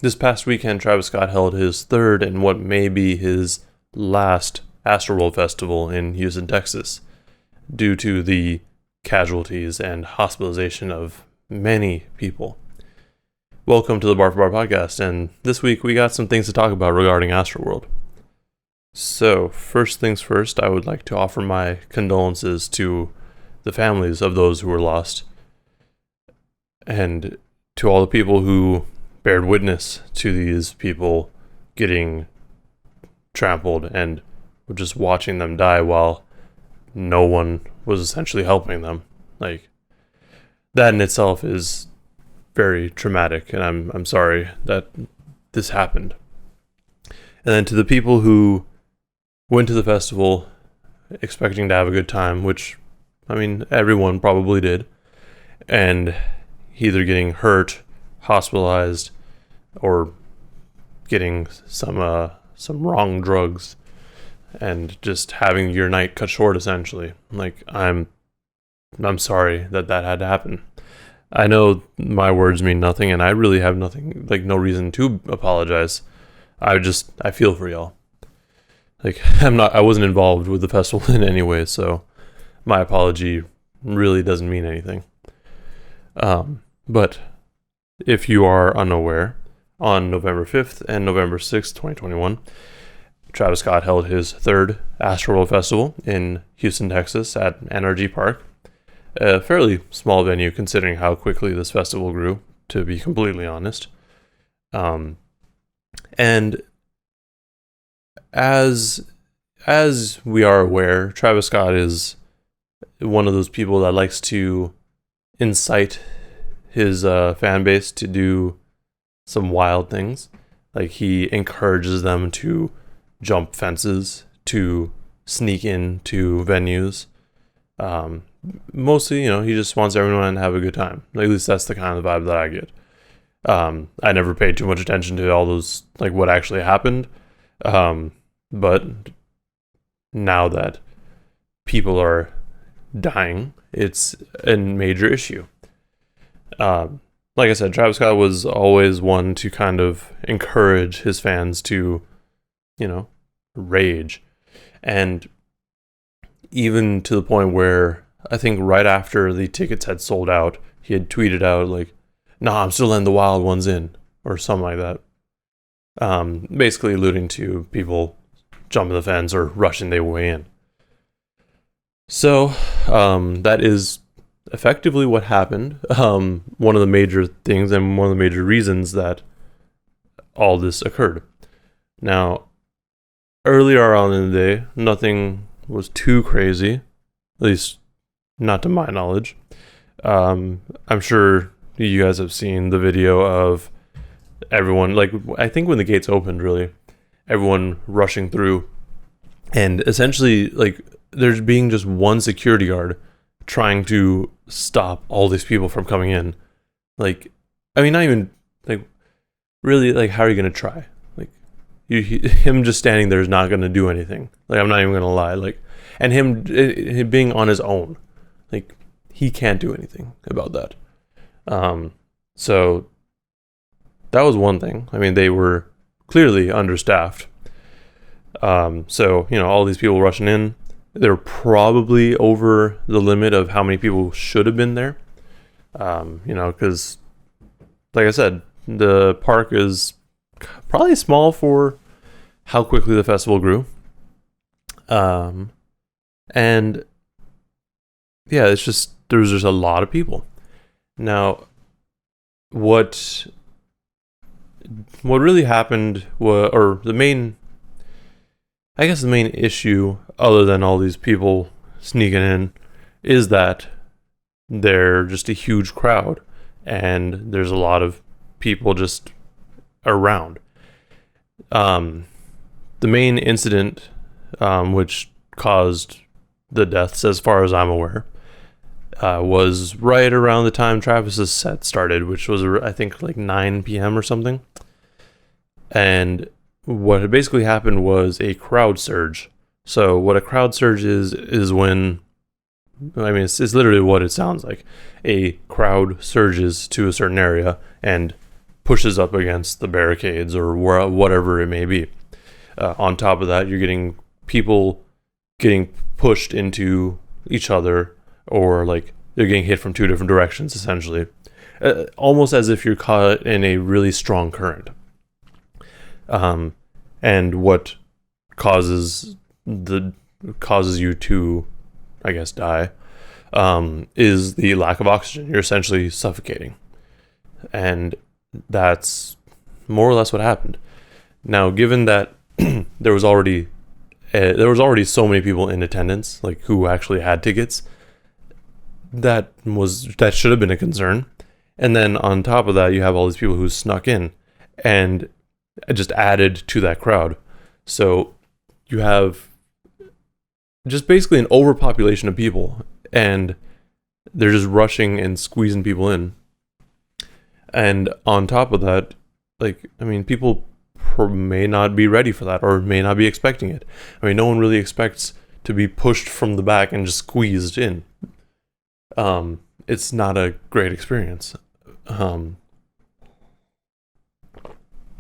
This past weekend, Travis Scott held his third and what may be his last Astroworld festival in Houston, Texas, due to the casualties and hospitalization of many people. Welcome to the Bar for Bar podcast, and this week we got some things to talk about regarding Astroworld. So, first things first, I would like to offer my condolences to the families of those who were lost, and to all the people who bared witness to these people getting trampled and just watching them die while no one was essentially helping them. Like, that in itself is very traumatic, and I'm sorry that this happened. And then to the people who went to the festival expecting to have a good time, which, I mean, everyone probably did, and either getting hurt, hospitalized, or getting some wrong drugs and just having your night cut short, essentially. Like, I'm sorry that had to happen. I know my words mean nothing, and I really have nothing, like, no reason to apologize. I feel for y'all. Like, I wasn't involved with the festival in any way, so my apology really doesn't mean anything. But if you are unaware, on November 5th and November 6th, 2021, Travis Scott held his third Astroworld Festival in Houston, Texas at NRG Park. A fairly small venue considering how quickly this festival grew, to be completely honest. And as we are aware, Travis Scott is one of those people that likes to incite his fan base to do some wild things. Like, he encourages them to jump fences, to sneak into venues. Mostly, he just wants everyone to have a good time. At least that's the kind of vibe that I get. I never paid too much attention to all those, like, what actually happened. But now that people are dying, it's a major issue. Like I said, Travis Scott was always one to kind of encourage his fans to, rage. And even to the point where I think right after the tickets had sold out, he had tweeted out, like, "Nah, I'm still letting the wild ones in," or something like that. Basically alluding to people jumping the fence or rushing their way in. So, that is effectively what happened. One of the major things and one of the major reasons that all this occurred. Now, earlier on in the day, nothing was too crazy, at least not to my knowledge. I'm sure you guys have seen the video of everyone, like, I think when the gates opened, really, everyone rushing through, and essentially, like, there's being just one security guard trying to stop all these people from coming in. Like, I mean, not even, like, really, like, how are you going to try? Like, him just standing there is not going to do anything. Like, I'm not even going to lie. Like, and him being on his own, like, he can't do anything about that. So that was one thing. I mean, they were clearly understaffed. So, all these people rushing in, they're probably over the limit of how many people should have been there. Because, like I said, the park is probably small for how quickly the festival grew. And yeah, there was just a lot of people. Now, what really happened was, the main issue, other than all these people sneaking in, is that they're just a huge crowd and there's a lot of people just around. The main incident, which caused the deaths, as far as I'm aware, was right around the time Travis's set started, which was, I think, like 9 p.m. or something. And what had basically happened was a crowd surge. So what a crowd surge is when, I mean, it's literally what it sounds like. A crowd surges to a certain area and pushes up against the barricades or whatever it may be. On top of that, you're getting people getting pushed into each other, or like they're getting hit from two different directions, essentially. Almost as if you're caught in a really strong current. And what causes you to, I guess, die, is the lack of oxygen. You're essentially suffocating. And that's more or less what happened. Now, given that there was already so many people in attendance, like who actually had tickets, that should have been a concern. And then on top of that, you have all these people who snuck in, and it just added to that crowd. So you have just basically an overpopulation of people, and they're just rushing and squeezing people in. And on top of that, people may not be ready for that, or may not be expecting it. I mean, no one really expects to be pushed from the back and just squeezed in. It's not a great experience.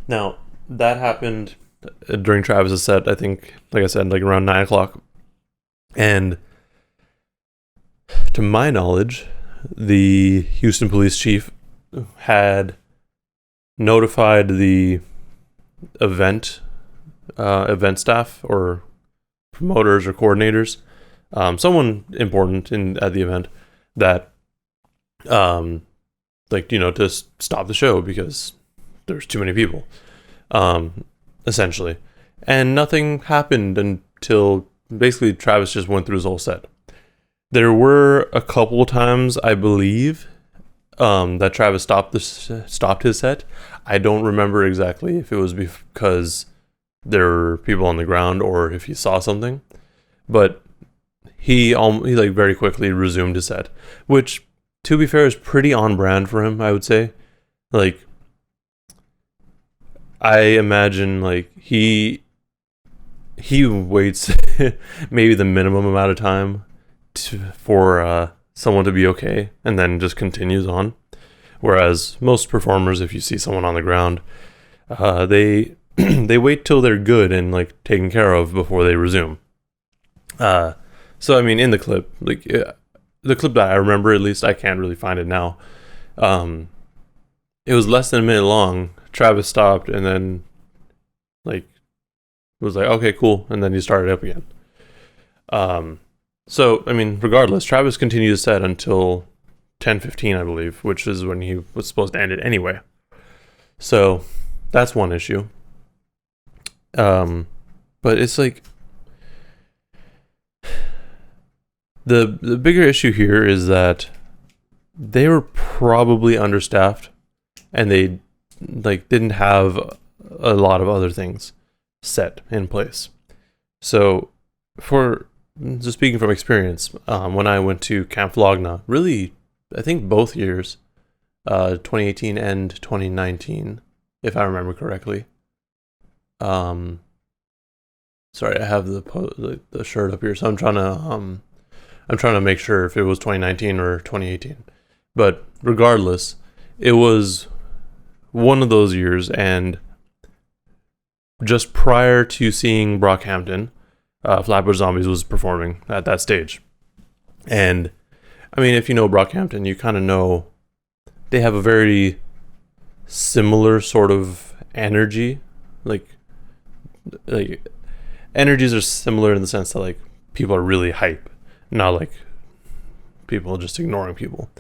Now, that happened during Travis's set, I think, like I said, like around 9 o'clock. And to my knowledge, the Houston police chief had notified the event staff or promoters or coordinators, someone important at the event, that to stop the show because there's too many people, essentially. And nothing happened until basically Travis just went through his whole set. There were a couple of times, I believe, that Travis stopped his set. I don't remember exactly if it was because there were people on the ground or if he saw something, but he very quickly resumed his set, which, to be fair, is pretty on brand for him, I would say. Like, I imagine he waits maybe the minimum amount of time for someone to be okay, and then just continues on. Whereas most performers, if you see someone on the ground, they wait till they're good and taken care of before they resume. So I mean, in the clip, the clip that I remember, at least, I can't really find it now. It was less than a minute long. Travis stopped and then was like, okay, cool, and then he started up again. So I mean, regardless, Travis continued his set until 10:15, I believe, which is when he was supposed to end it anyway. So that's one issue. But it's the bigger issue here is that they were probably understaffed, and they didn't have a lot of other things set in place. So, just speaking from experience, when I went to Camp Flogna, really, I think both years, 2018 and 2019, if I remember correctly. Sorry, I have the shirt up here, so I'm trying to make sure if it was 2019 or 2018. But regardless, it was one of those years, and just prior to seeing Brockhampton, Flatbush Zombies was performing at that stage. And I mean, if you know Brockhampton, you kind of know they have a very similar sort of energy. Energies are similar in the sense that people are really hype, not people just ignoring people.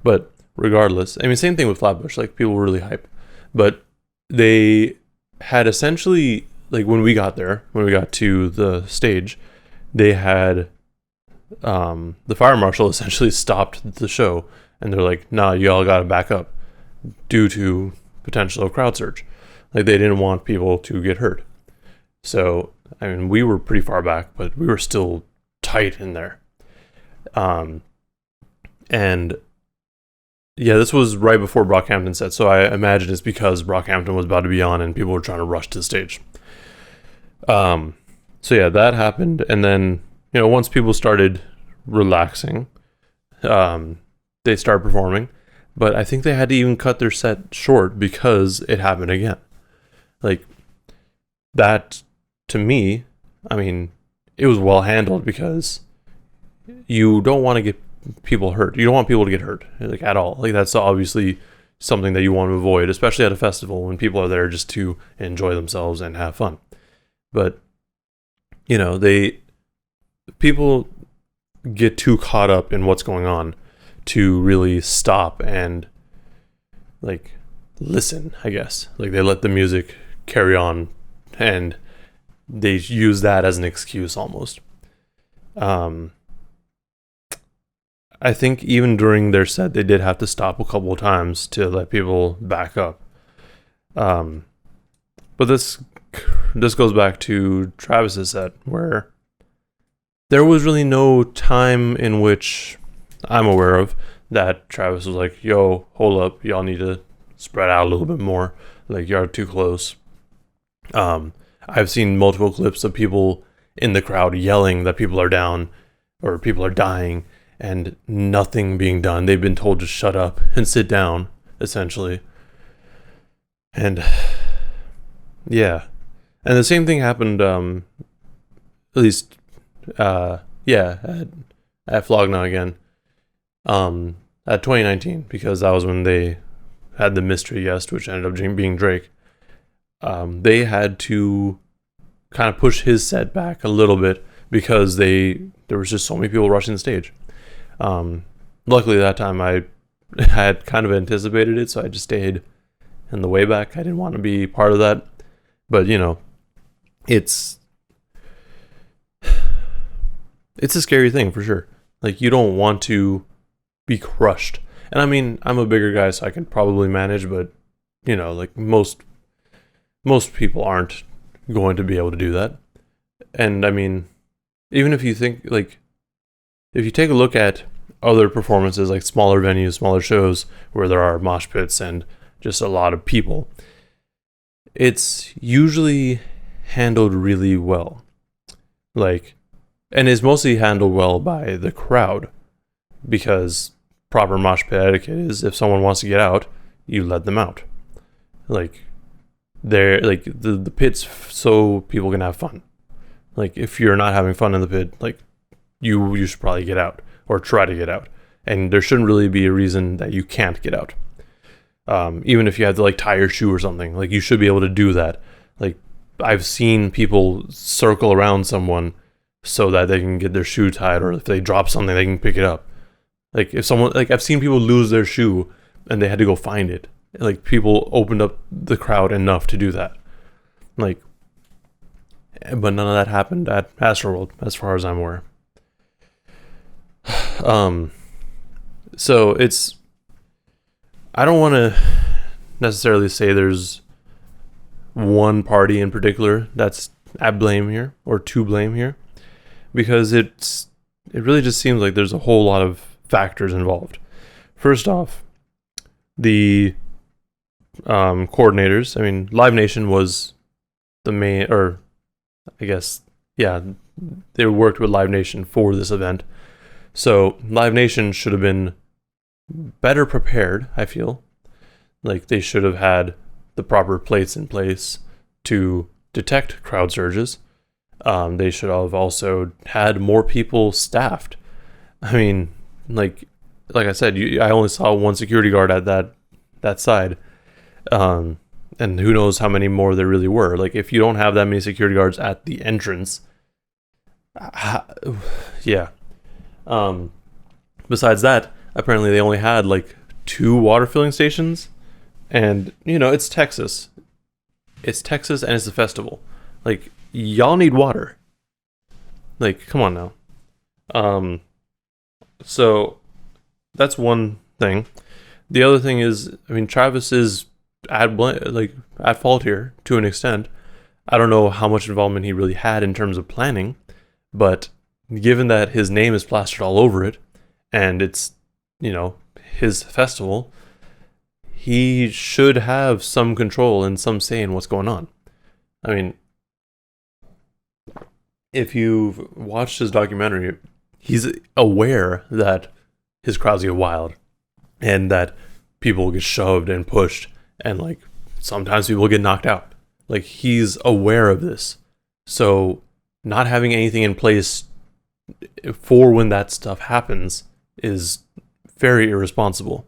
But regardless, I mean, same thing with Flatbush. People were really hype, but they had essentially, when we got to the stage, they had the fire marshal essentially stopped the show, and they're like, nah, y'all gotta back up due to potential crowd surge. They didn't want people to get hurt. So I mean, we were pretty far back, but we were still tight in there. And yeah, this was right before Brockhampton set, so I imagine it's because Brockhampton was about to be on and people were trying to rush to the stage. So yeah, that happened, and then once people started relaxing, they started performing. But I think they had to even cut their set short because it happened again. Like, that, to me, I mean, it was well handled because you don't want to get people hurt. You don't want people to get hurt, like, at all. Like, that's obviously something that you want to avoid, especially at a festival when people are there just to enjoy themselves and have fun. But, you know, people get too caught up in what's going on to really stop and, like, listen, I guess. Like, they let the music carry on and they use that as an excuse almost. I think even during their set, they did have to stop a couple of times to let people back up. But this goes back to Travis's set, where there was really no time in which I'm aware of that Travis was like, yo, hold up, y'all need to spread out a little bit more. Like, you're too close. I've seen multiple clips of people in the crowd yelling that people are down or people are dying and nothing being done. They've been told to shut up and sit down, essentially. And yeah. And the same thing happened, at least, at Flogna again, at 2019, because that was when they had the mystery guest, which ended up being Drake. They had to kind of push his set back a little bit because there was just so many people rushing the stage. Luckily that time I had kind of anticipated it, so I just stayed in the way back. I didn't want to be part of that, but you know, it's a scary thing for sure. Like, you don't want to be crushed. And I mean, I'm a bigger guy, so I can probably manage, but you know, like, most people aren't going to be able to do that. And I mean, even if you think, like, if you take a look at other performances, like smaller venues, smaller shows where there are mosh pits and just a lot of people, it's usually handled really well. Like, and is mostly handled well by the crowd, because proper mosh pit etiquette is, if someone wants to get out, you let them out. Like, they're like the pit's so people can have fun. Like, if you're not having fun in the pit, like, you should probably get out or try to get out. And there shouldn't really be a reason that you can't get out. Even if you have to, like, tie your shoe or something, like, you should be able to do that. Like, I've seen people circle around someone so that they can get their shoe tied, or if they drop something, they can pick it up. Like, if someone, like, I've seen people lose their shoe and they had to go find it. Like, people opened up the crowd enough to do that. Like, but none of that happened at Astroworld, as far as I'm aware. So it's, I don't want to necessarily say there's one party in particular that's at blame here or to blame here, because it really just seems like there's a whole lot of factors involved. First off, the coordinators. I mean, Live Nation was the main, or I guess, yeah, they worked with Live Nation for this event. So Live Nation should have been better prepared, I feel. Like, they should have had the proper plates in place to detect crowd surges. They should have also had more people staffed. I mean, like I said, I only saw one security guard at that side. And who knows how many more there really were. Like, if you don't have that many security guards at the entrance, yeah. Besides that, apparently they only had like 2 water filling stations, and you know, it's Texas. It's Texas and it's a festival. Like, y'all need water. Like, come on now. So that's one thing. The other thing is, I mean, Travis is at fault here to an extent. I don't know how much involvement he really had in terms of planning, but given that his name is plastered all over it, and it's, you know, his festival, he should have some control and some say in what's going on. I mean, if you've watched his documentary, he's aware that his crowds get wild and that people get shoved and pushed, and like sometimes people get knocked out. Like, he's aware of this. So not having anything in place for when that stuff happens is very irresponsible.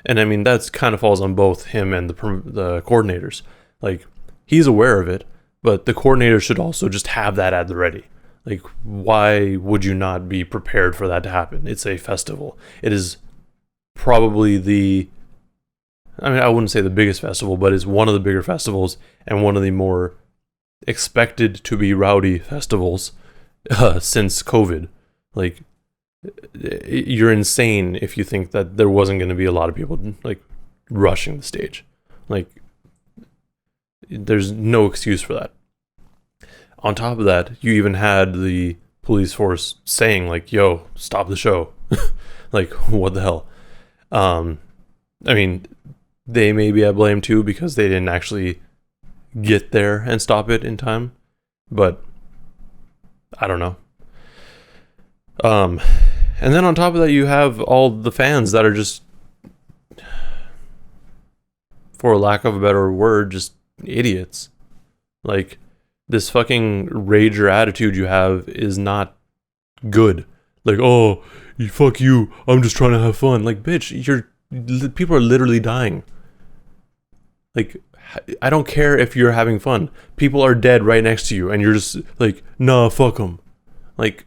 And I mean, that's kind of falls on both him and the coordinators. Like, he's aware of it, but the coordinators should also just have that at the ready. Like, why would you not be prepared for that to happen? It's a festival. It is probably I wouldn't say the biggest festival, but it's one of the bigger festivals and one of the more expected to be rowdy festivals since COVID. Like, you're insane if you think that there wasn't going to be a lot of people like rushing the stage. Like, there's no excuse for that. On top of that, you even had the police force saying like, yo, stop the show. Like, what the hell? I mean, they may be at blame too because they didn't actually get there and stop it in time, but I don't know. And then on top of that, you have all the fans that are just, for lack of a better word, just idiots. Like, this fucking rager attitude you have is not good. Like, oh, fuck you, I'm just trying to have fun. Like, bitch, people are literally dying. Like, I don't care if you're having fun. People are dead right next to you, and you're just like, nah, fuck them. Like,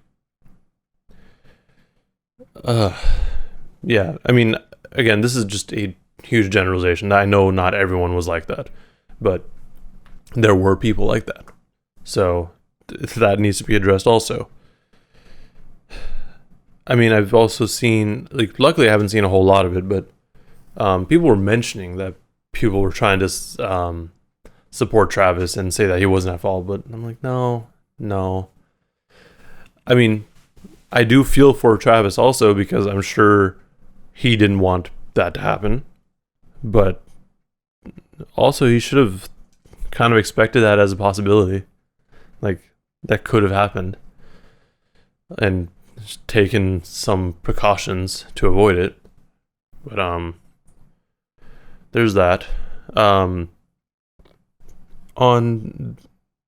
yeah. I mean, again, this is just a huge generalization. I know not everyone was like that, but there were people like that. So that needs to be addressed also. I mean, I've also seen, like, luckily I haven't seen a whole lot of it, but people were mentioning that people were trying to support Travis and say that he wasn't at fault, but I'm like, no. I mean, I do feel for Travis also because I'm sure he didn't want that to happen, but also he should have kind of expected that as a possibility. Like, that could have happened and taken some precautions to avoid it. But there's that. On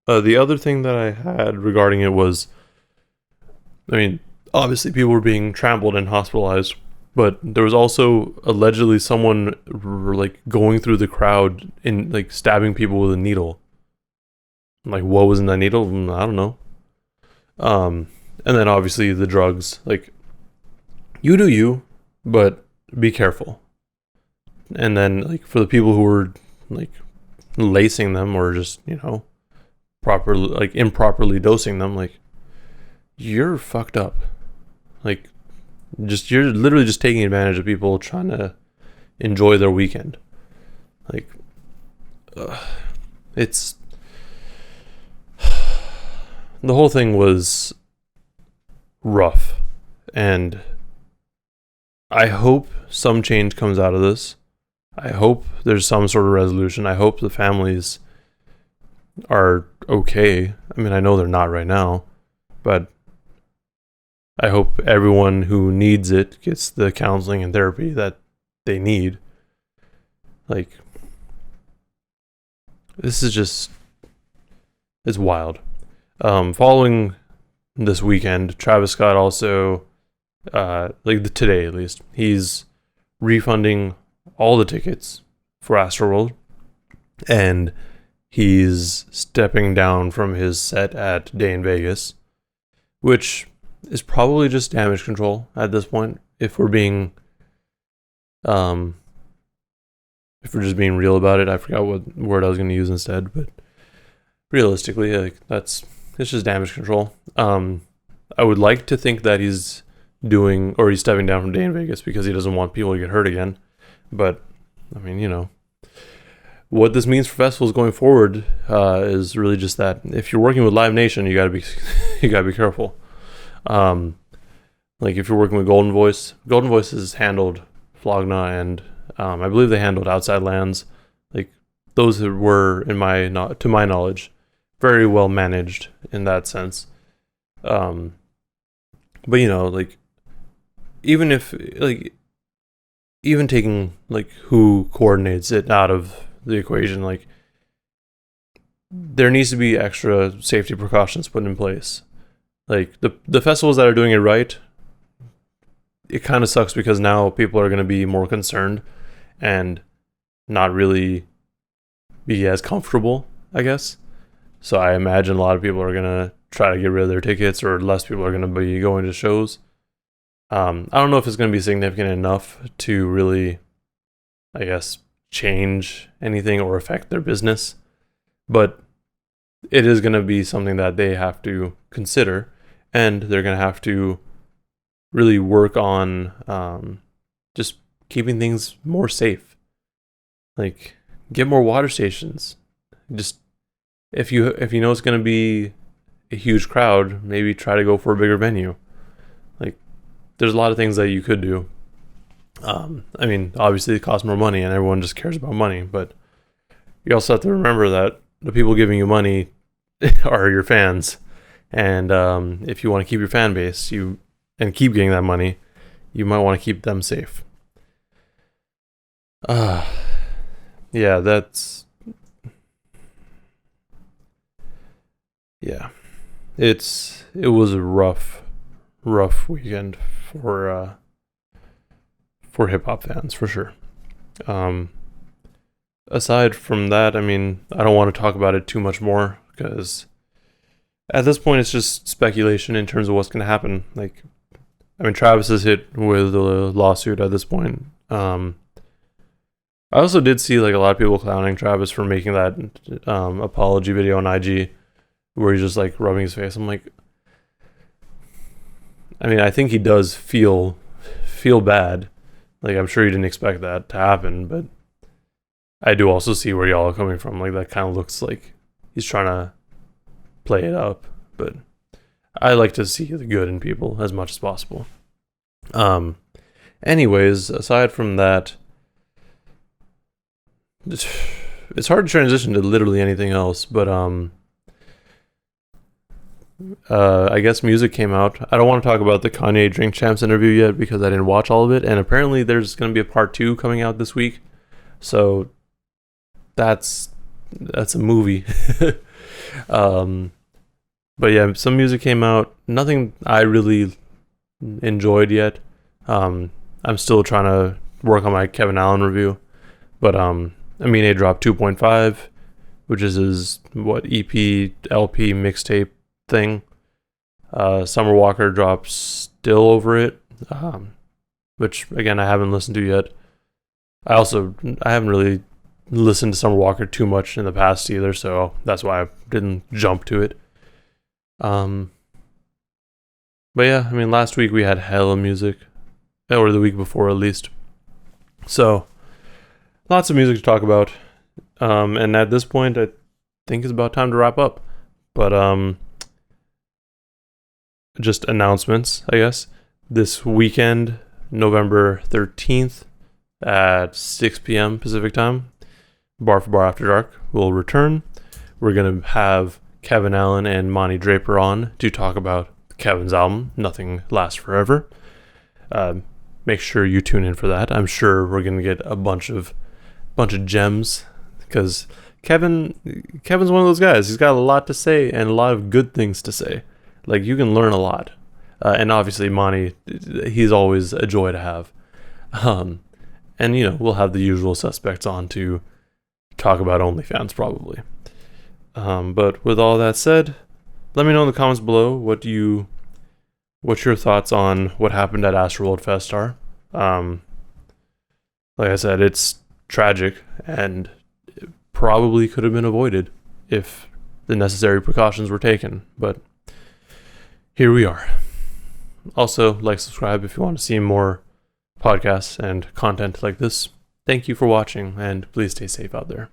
the other thing that I had regarding it was, I mean, obviously people were being trampled and hospitalized, but there was also allegedly someone like going through the crowd and like stabbing people with a needle. Like, what was in that needle? I don't know. And then obviously the drugs. Like, you do you, but be careful. And then, like, for the people who were like lacing them or just, improperly dosing them, like, you're fucked up. Like, you're literally just taking advantage of people trying to enjoy their weekend. Like, it's the whole thing was rough, and I hope some change comes out of this. I hope there's some sort of resolution. I hope the families are okay. I mean, I know they're not right now, but I hope everyone who needs it gets the counseling and therapy that they need. Like, this is just, it's wild. Following this weekend, Travis Scott also, today at least, he's refunding all the tickets for Astroworld, and he's stepping down from his set at Day in Vegas, which is probably just damage control at this point. If we're just being real about it, I forgot what word I was going to use instead, but realistically, like, it's just damage control. I would like to think that he's stepping down from Day in Vegas because he doesn't want people to get hurt again. But I mean, what this means for festivals going forward is really just that if you're working with Live Nation, you gotta be careful. Like, if you're working with Golden Voice has handled Flogna, and I believe they handled Outside Lands. Like, those were, to my knowledge, very well managed in that sense. But like, even if, like, even taking like who coordinates it out of the equation, like there needs to be extra safety precautions put in place. Like the festivals that are doing it right, it kind of sucks because now people are going to be more concerned and not really be as comfortable, I guess. So I imagine a lot of people are going to try to get rid of their tickets, or less people are going to be going to shows. I don't know if it's going to be significant enough to really, I guess, change anything or affect their business. But it is going to be something that they have to consider, and they're going to have to really work on just keeping things more safe. Like, get more water stations. Just if you know it's going to be a huge crowd, maybe try to go for a bigger venue. Like, there's a lot of things that you could do. I mean, obviously it costs more money, and everyone just cares about money. But you also have to remember that the people giving you money are your fans, and if you want to keep your fan base, and keep getting that money, you might want to keep them safe. Yeah, it was a rough weekend for hip hop fans, for sure. Aside from that, I mean, I don't want to talk about it too much more, because at this point it's just speculation in terms of what's going to happen. Like, I mean, Travis is hit with a lawsuit at this point. I also did see like a lot of people clowning Travis for making that apology video on IG where he's just like rubbing his face. I'm like, I mean, I think he does feel bad. Like, I'm sure he didn't expect that to happen, but I do also see where y'all are coming from. Like, that kind of looks like he's trying to play it up, but I like to see the good in people as much as possible. Anyways, aside from that, it's hard to transition to literally anything else, but I guess music came out. I don't want to talk about the Kanye Drink Champs interview yet because I didn't watch all of it, and apparently there's going to be a part 2 coming out this week. So that's a movie. But yeah, some music came out. Nothing I really enjoyed yet. I'm still trying to work on my Kevin Allen review, but Amine dropped 2.5, which is his EP, LP, mixtape thing. Summer Walker dropped Still Over It, which again I haven't listened to yet. I haven't really listened to Summer Walker too much in the past either, so that's why I didn't jump to it. But yeah, I mean, last week we had hella music, or the week before at least. So lots of music to talk about. And at this point, I think it's about time to wrap up. But just announcements, I guess. This weekend, November 13th at 6 p.m. Pacific time, Bar for Bar After Dark will return. We're going to have Kevin Allen and Monty Draper on to talk about Kevin's album, Nothing Lasts Forever. Make sure you tune in for that. I'm sure we're going to get a bunch of gems, because Kevin's one of those guys. He's got a lot to say and a lot of good things to say. Like, you can learn a lot. And obviously Monty, he's always a joy to have. And we'll have the usual suspects on to talk about OnlyFans probably. But with all that said, let me know in the comments below what your thoughts on what happened at Astroworld Fest are. Like I said, it's tragic and it probably could have been avoided if the necessary precautions were taken, but here we are. Also, subscribe if you want to see more podcasts and content like this. Thank you for watching, and please stay safe out there.